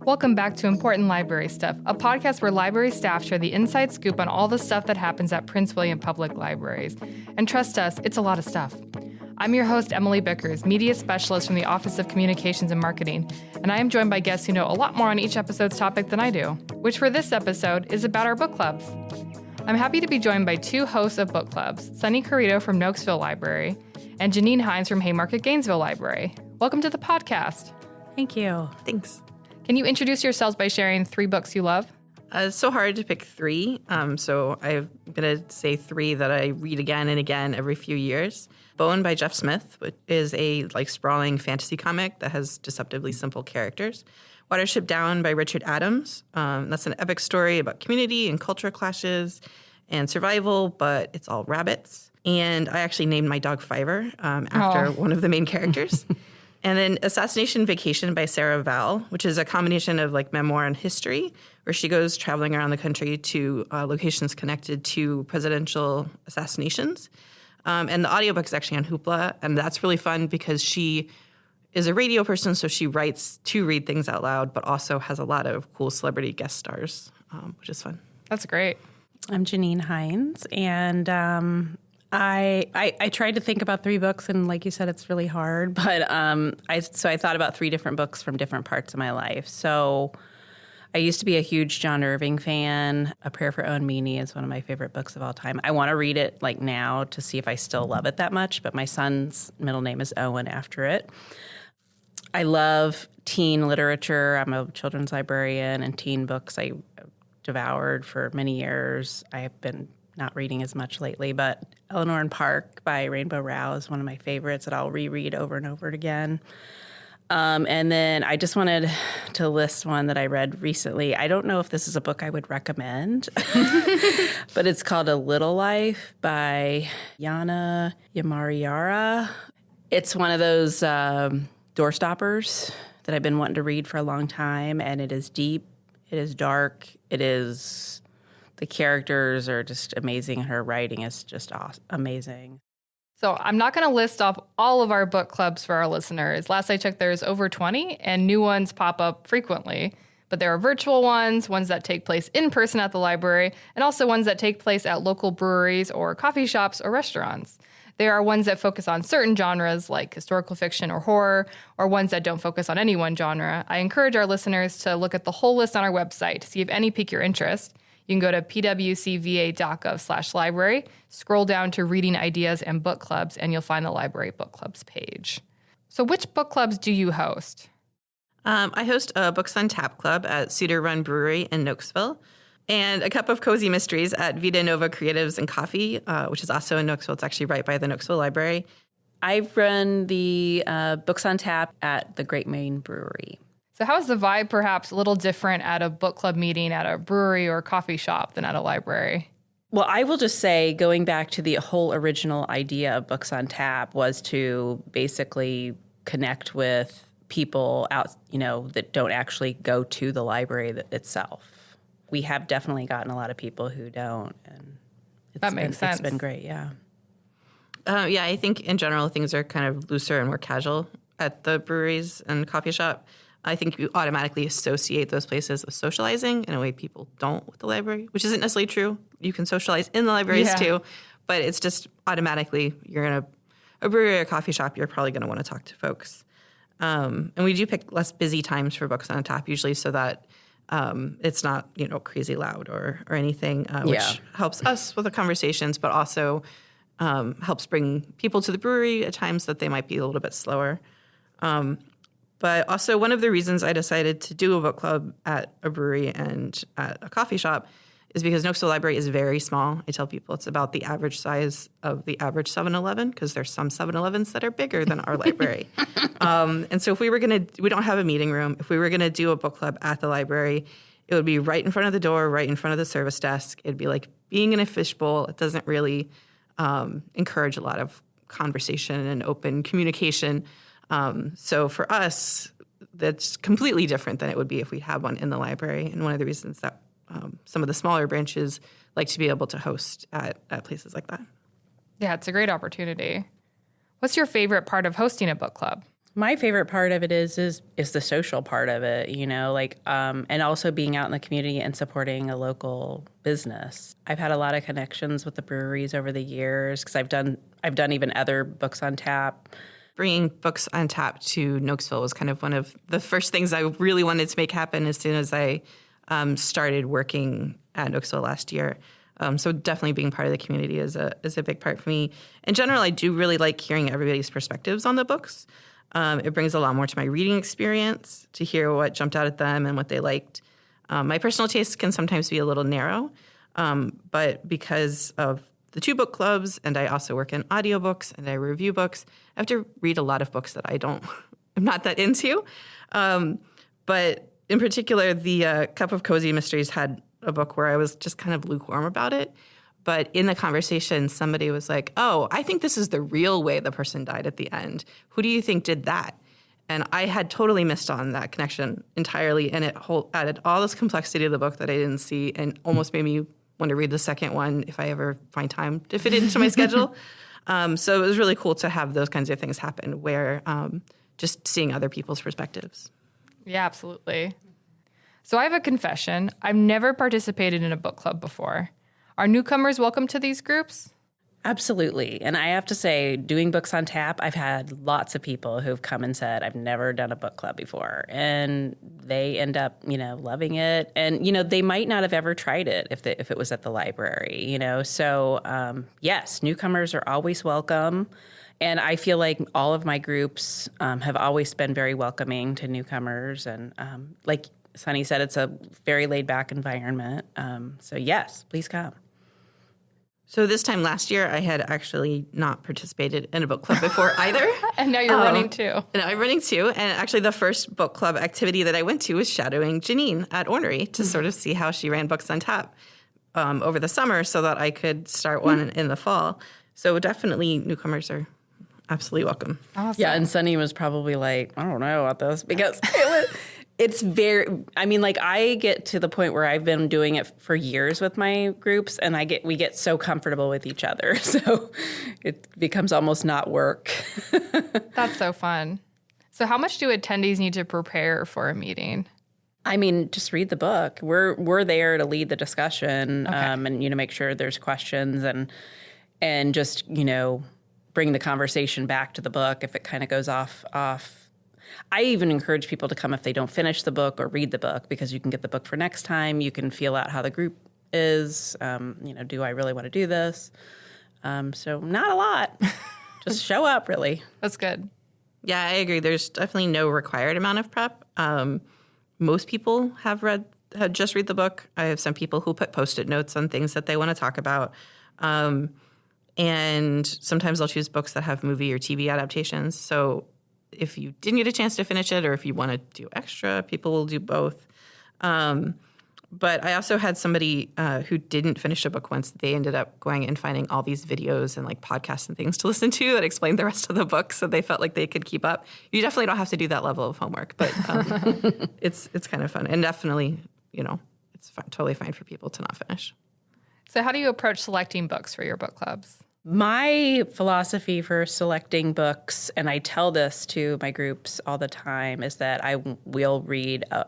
Welcome back to Important Library Stuff, a podcast where library staff share the inside scoop on all the stuff that happens at Prince William Public Libraries. And trust us, it's a lot of stuff. I'm your host, Emily Bickers, media specialist from the Office of Communications and Marketing, and I am joined by guests who know a lot more on each episode's topic than I do, which for this episode is about our book clubs. I'm happy to be joined by two hosts of book clubs, Sunny Carrito from Nokesville Library and Janine Hines from Haymarket Gainesville Library. Welcome to the podcast. Thank you. Thanks. Can you introduce yourselves by sharing 3 books you love? It's so hard to pick 3, so I'm going to say 3 that I read again and again every few years. Bone by Jeff Smith, which is a sprawling fantasy comic that has deceptively simple characters. Watership Down by Richard Adams. That's an epic story about community and culture clashes and survival, but it's all rabbits. And I actually named my dog Fiverr after one of the main characters. And then Assassination Vacation by Sarah Vowell, which is a combination of memoir and history, where she goes traveling around the country to locations connected to presidential assassinations. And the audiobook is actually on Hoopla, and that's really fun because she is a radio person, so she writes to read things out loud, but also has a lot of cool celebrity guest stars, which is fun. That's great. I'm Janine Hines, and I tried to think about 3 books, and like you said, it's really hard. But I thought about 3 different books from different parts of my life. So I used to be a huge John Irving fan. A Prayer for Owen Meany is one of my favorite books of all time. I want to read it now to see if I still love it that much. But my son's middle name is Owen after it. I love teen literature. I'm a children's librarian, and teen books I devoured for many years. I have been not reading as much lately, but Eleanor and Park by Rainbow Rowell is one of my favorites that I'll reread over and over again. And then I just wanted to list one that I read recently. I don't know if this is a book I would recommend, but it's called A Little Life by Yana Yamariyara. It's one of those doorstoppers that I've been wanting to read for a long time, and it is deep, it is dark, the characters are just amazing. Her writing is just amazing. So I'm not going to list off all of our book clubs for our listeners. Last I checked, there's over 20, and new ones pop up frequently. But there are virtual ones that take place in person at the library, and also ones that take place at local breweries or coffee shops or restaurants. There are ones that focus on certain genres like historical fiction or horror, or ones that don't focus on any one genre. I encourage our listeners to look at the whole list on our website to see if any pique your interest. You can go to pwcva.gov/library, scroll down to Reading Ideas and Book Clubs, and you'll find the Library Book Clubs page. So which book clubs do you host? I host a Books on Tap club at Cedar Run Brewery in Nokesville, and a Cup of Cozy Mysteries at Vita Nova Creatives and Coffee, which is also in Nokesville. It's actually right by the Nokesville Library. I run the Books on Tap at the Great Maine Brewery. So how is the vibe perhaps a little different at a book club meeting at a brewery or coffee shop than at a library? Well, I will just say, going back to the whole original idea of Books on Tap was to basically connect with people out, that don't actually go to the library itself. We have definitely gotten a lot of people who don't, and that makes sense. It's been great, yeah. Yeah, I think in general things are kind of looser and more casual at the breweries and coffee shop. I think you automatically associate those places with socializing in a way people don't with the library, which isn't necessarily true. You can socialize in the libraries too, but it's just automatically you're in a brewery or a coffee shop, you're probably going to want to talk to folks. And we do pick less busy times for Books on Tap usually so that it's not, crazy loud or anything, which helps us with the conversations, but also helps bring people to the brewery at times that they might be a little bit slower. But also one of the reasons I decided to do a book club at a brewery and at a coffee shop is because Nokesville Library is very small. I tell people it's about the average size of the average 7-Eleven because there's some 7-Elevens that are bigger than our library. And so if we don't have a meeting room. If we were going to do a book club at the library, it would be right in front of the door, right in front of the service desk. It'd be like being in a fishbowl. It doesn't really encourage a lot of conversation and open communication. So for us, that's completely different than it would be if we had one in the library. And one of the reasons that some of the smaller branches like to be able to host at places like that. Yeah, it's a great opportunity. What's your favorite part of hosting a book club? My favorite part of it is the social part of it, and also being out in the community and supporting a local business. I've had a lot of connections with the breweries over the years because I've done even other Books on Tap. Bringing Books on Tap to Nokesville was kind of one of the first things I really wanted to make happen as soon as I started working at Nokesville last year. So definitely being part of the community is a big part for me. In general, I do really like hearing everybody's perspectives on the books. It brings a lot more to my reading experience to hear what jumped out at them and what they liked. My personal taste can sometimes be a little narrow, but because of the 2 book clubs, and I also work in audiobooks and I review books, I have to read a lot of books that I'm not that into. But in particular, the Cup of Cozy Mysteries had a book where I was just kind of lukewarm about it. But in the conversation, somebody was like, oh, I think this is the real way the person died at the end. Who do you think did that? And I had totally missed on that connection entirely. And it added all this complexity to the book that I didn't see and almost made me want to read the second one if I ever find time to fit it into my schedule. So it was really cool to have those kinds of things happen where just seeing other people's perspectives. Yeah, absolutely. So I have a confession. I've never participated in a book club before. Are newcomers welcome to these groups? Absolutely. And I have to say, doing Books on Tap, I've had lots of people who've come and said, I've never done a book club before. And they end up, loving it. And, they might not have ever tried it if it was at the library, So, yes, newcomers are always welcome. And I feel like all of my groups have always been very welcoming to newcomers. And like Sunny said, it's a very laid-back environment. So, yes, please come. So this time last year, I had actually not participated in a book club before either. And now you're running too. And I'm running too. And actually the first book club activity that I went to was shadowing Janine at Ornery to sort of see how she ran Books on Tap over the summer so that I could start one in the fall. So definitely newcomers are absolutely welcome. Awesome. Yeah, and Sunny was probably like, I don't know about this because it's I get to the point where I've been doing it for years with my groups, and we get so comfortable with each other, so it becomes almost not work. That's so fun. So how much do attendees need to prepare for a meeting? Just read the book. We're there to lead the discussion, Okay. And make sure there's questions and just bring the conversation back to the book if it kind of goes off. I even encourage people to come if they don't finish the book or read the book because you can get the book for next time. You can feel out how the group is. Do I really want to do this? So not a lot. Just show up, really. That's good. Yeah, I agree. There's definitely no required amount of prep. Most people have just read the book. I have some people who put Post-it notes on things that they want to talk about. And sometimes I'll choose books that have movie or TV adaptations. So if you didn't get a chance to finish it or if you want to do extra, people will do both. But I also had somebody who didn't finish a book once. They ended up going and finding all these videos and podcasts and things to listen to that explained the rest of the book, so they felt like they could keep up. You definitely don't have to do that level of homework, but it's kind of fun. And definitely, it's totally fine for people to not finish. So how do you approach selecting books for your book clubs? My philosophy for selecting books, and I tell this to my groups all the time, is that I will read a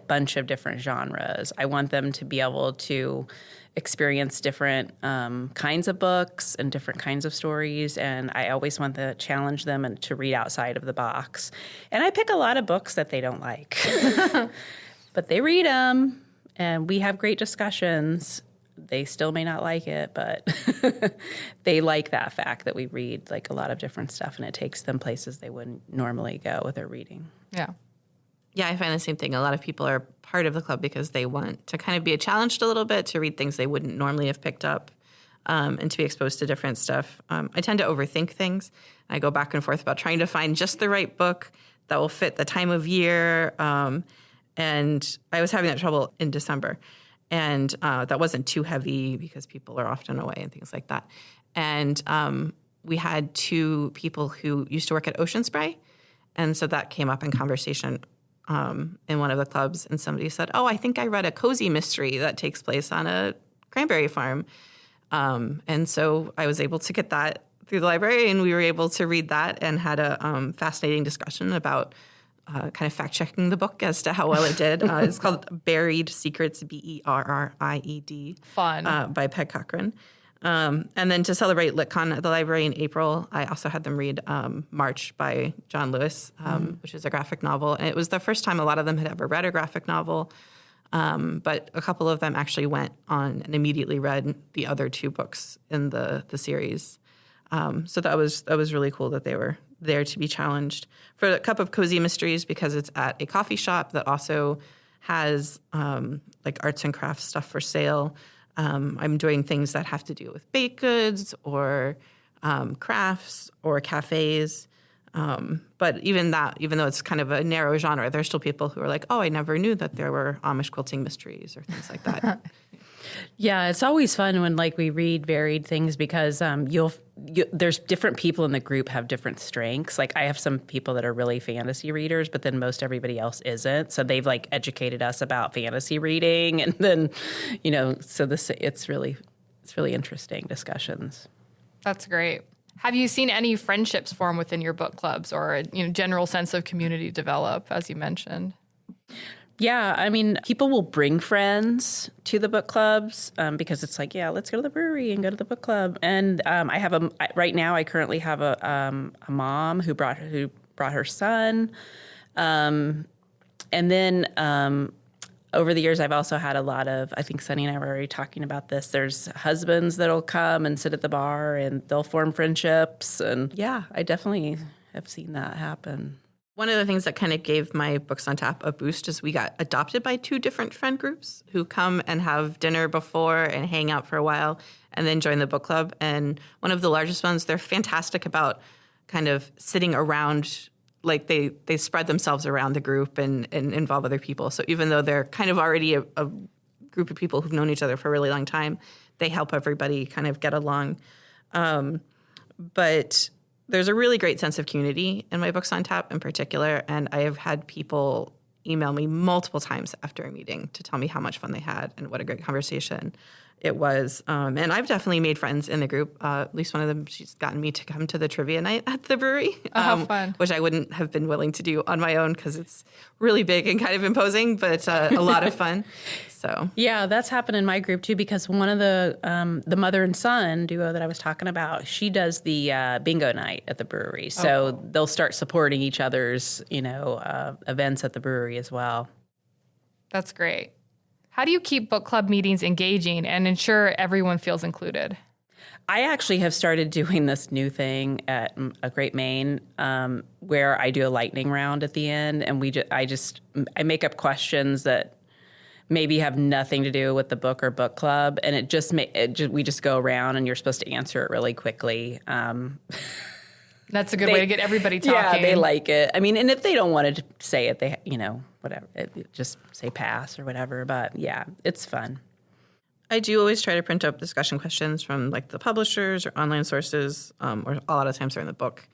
bunch of different genres. I want them to be able to experience different kinds of books and different kinds of stories, and I always want to challenge them and to read outside of the box. And I pick a lot of books that they don't like, but they read them, and we have great discussions. They still may not like it, but they like that fact that we read a lot of different stuff, and it takes them places they wouldn't normally go with their reading. Yeah. Yeah, I find the same thing. A lot of people are part of the club because they want to kind of be challenged a little bit, to read things they wouldn't normally have picked up, and to be exposed to different stuff. I tend to overthink things. I go back and forth about trying to find just the right book that will fit the time of year. And I was having that trouble in December. And that wasn't too heavy because people are often away and things like that. And we had two people who used to work at Ocean Spray. And so that came up in conversation in one of the clubs. And somebody said, oh, I think I read a cozy mystery that takes place on a cranberry farm. And so I was able to get that through the library, and we were able to read that and had a fascinating discussion about kind of fact-checking the book as to how well it did. It's called Buried Secrets, Berried. Fun. By Peg Cochran. And then to celebrate LitCon at the library in April, I also had them read March by John Lewis, which is a graphic novel. And it was the first time a lot of them had ever read a graphic novel. But a couple of them actually went on and immediately read the other 2 books in the series. So that was really cool that they were there to be challenged. For A Cup of Cozy Mysteries, because it's at a coffee shop that also has like arts and crafts stuff for sale, I'm doing things that have to do with baked goods or crafts or cafes. But even though it's kind of a narrow genre, there's still people who are like, oh, I never knew that there were Amish quilting mysteries or things like that. Yeah, it's always fun when like we read varied things because there's different people in the group have different strengths. Like I have some people that are really fantasy readers, but then most everybody else isn't. So they've like educated us about fantasy reading, and then so it's really interesting discussions. That's great. Have you seen any friendships form within your book clubs, or a general sense of community develop, as you mentioned? Yeah, I mean, people will bring friends to the book clubs because it's like, yeah, let's go to the brewery and go to the book club. And right now I currently have a mom who brought her son, and then over the years I've also had a lot of, I think Sunny and I were already talking about this. There's husbands that'll come and sit at the bar and they'll form friendships, and yeah, I definitely have seen that happen. One of the things that kind of gave my Books on Tap a boost is we got adopted by 2 different friend groups who come and have dinner before and hang out for a while and then join the book club. And one of the largest ones, they're fantastic about kind of sitting around, like they spread themselves around the group and involve other people. So even though they're kind of already a group of people who've known each other for a really long time, they help everybody kind of get along. But there's a really great sense of community in my Books on Tap in particular, and I have had people email me multiple times after a meeting to tell me how much fun they had and what a great conversation it was. And I've definitely made friends in the group. At least one of them, she's gotten me to come to the trivia night at the brewery, fun. which I wouldn't have been willing to do on my own because it's really big and kind of imposing, but a lot of fun. So yeah, that's happened in my group too, because one of the mother and son duo that I was talking about, she does the bingo night at the brewery. So they'll start supporting each other's events at the brewery as well. That's great. How do you keep book club meetings engaging and ensure everyone feels included? I actually have started doing this new thing at A Great Maine where I do a lightning round at the end, and I make up questions that maybe have nothing to do with the book or book club, and we just go around and you're supposed to answer it really quickly. That's a good way to get everybody talking. Yeah, they like it. I mean, and if they don't want to say it, they whatever, just say pass or whatever. But yeah, it's fun. I do always try to print up discussion questions from like the publishers or online sources, or a lot of times they're in the book,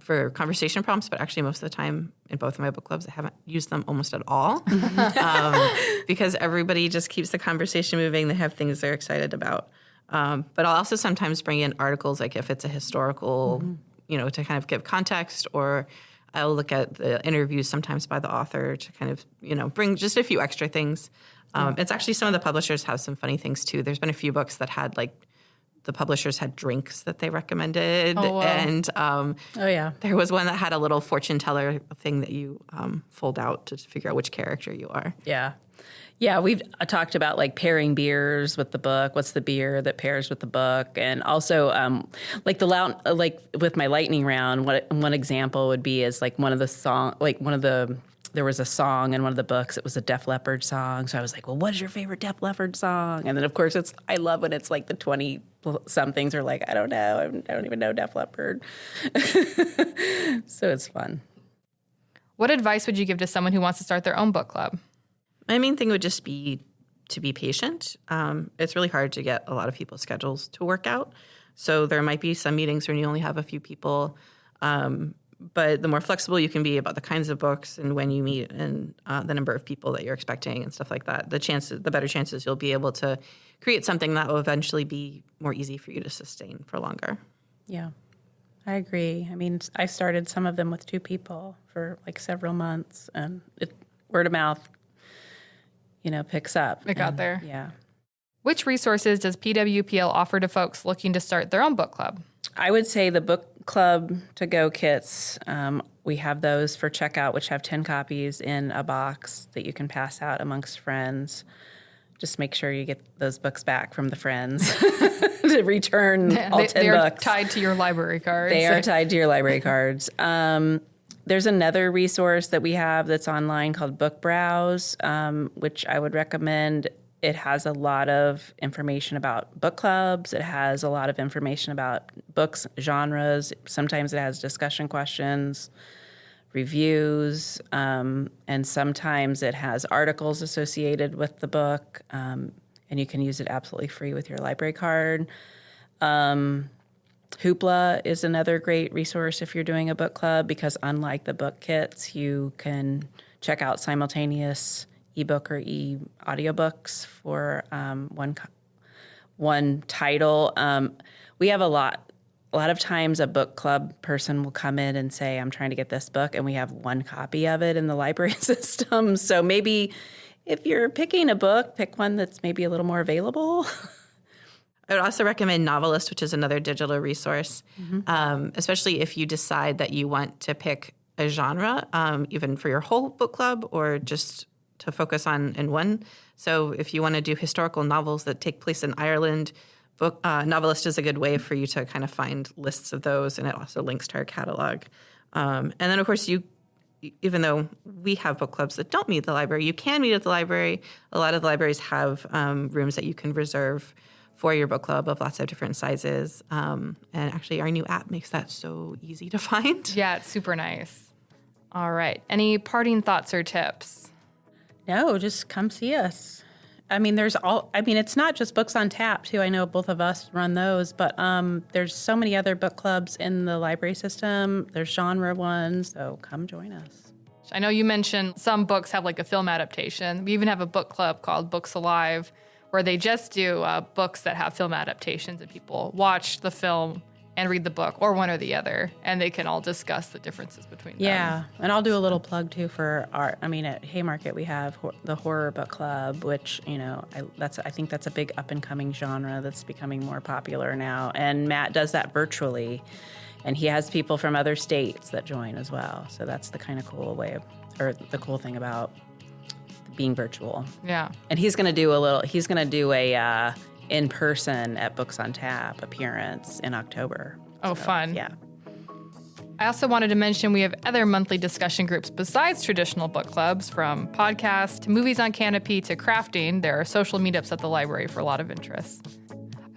for conversation prompts. But actually, most of the time in both of my book clubs, I haven't used them almost at all because everybody just keeps the conversation moving. They have things they're excited about. But I'll also sometimes bring in articles, like if it's a historical, to kind of give context, or I'll look at the interviews sometimes by the author to kind of, bring just a few extra things. It's actually, some of the publishers have some funny things too. There's been a few books that had the publishers had drinks that they recommended. Oh, wow. And yeah. there was one that had a little fortune teller thing that you fold out to figure out which character you are. Yeah. Yeah, we've talked about like pairing beers with the book. What's the beer that pairs with the book? And also, like with my lightning round, one example would be is like there was a song in one of the books. It was a Def Leppard song. So I was like, well, what is your favorite Def Leppard song? And then of course I love when it's like the 20 somethings are like, I don't know, I don't even know Def Leppard. So it's fun. What advice would you give to someone who wants to start their own book club? My main thing would just be to be patient. It's really hard to get a lot of people's schedules to work out. So there might be some meetings when you only have a few people. But the more flexible you can be about the kinds of books and when you meet and the number of people that you're expecting and stuff like that, the better chances you'll be able to create something that will eventually be more easy for you to sustain for longer. Yeah, I agree. I mean, I started some of them with 2 people for like several months, and word of mouth, picks up. It got there. Yeah. Which resources does PWPL offer to folks looking to start their own book club? I would say the book club to-go kits. We have those for checkout, which have 10 copies in a box that you can pass out amongst friends. Just make sure you get those books back from the friends to return all 10 they're books. tied to your library cards. They are tied to your library cards. There's another resource that we have that's online called Book Browse, which I would recommend. It has a lot of information about book clubs. It has a lot of information about books, genres. Sometimes it has discussion questions, reviews, and sometimes it has articles associated with the book, and you can use it absolutely free with your library card. Hoopla is another great resource if you're doing a book club, because unlike the book kits, you can check out simultaneous ebook or audiobooks for one title. We have a lot of times a book club person will come in and say, I'm trying to get this book, and we have one copy of it in the library system. So maybe if you're picking a book, pick one that's maybe a little more available. I would also recommend Novelist, which is another digital resource, especially if you decide that you want to pick a genre, even for your whole book club or just to focus on in one. So if you want to do historical novels that take place in Ireland, Novelist is a good way for you to kind of find lists of those, and it also links to our catalog. And then, of course, even though we have book clubs that don't meet at the library, you can meet at the library. A lot of the libraries have rooms that you can reserve for your book club of lots of different sizes. And actually, our new app makes that so easy to find. Yeah, it's super nice. All right. Any parting thoughts or tips? No, just come see us. I mean, it's not just Books on Tap, too. I know both of us run those, but there's so many other book clubs in the library system. There's genre ones, so come join us. I know you mentioned some books have like a film adaptation. We even have a book club called Books Alive, where they just do books that have film adaptations, and people watch the film and read the book, or one or the other, and they can all discuss the differences between them. Yeah, and I'll do a little plug too for art. I mean, at Haymarket we have the Horror Book Club, which I think that's a big up and coming genre that's becoming more popular now. And Matt does that virtually, and he has people from other states that join as well. So that's the kind of the cool thing about being virtual. Yeah, and he's going to do a in person at Books on Tap appearance in October. Oh, fun. Yeah. I also wanted to mention we have other monthly discussion groups besides traditional book clubs, from podcasts to movies on Canopy to crafting. There are social meetups at the library for a lot of interests.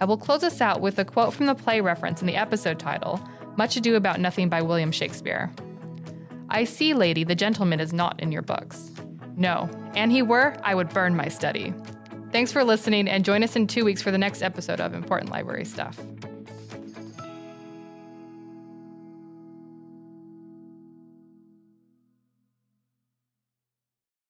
I will close us out with a quote from the play reference in the episode title, Much Ado About Nothing by William Shakespeare. I see, lady, the gentleman is not in your books. No, an he were, I would burn my study. Thanks for listening, and join us in 2 weeks for the next episode of Important Library Stuff.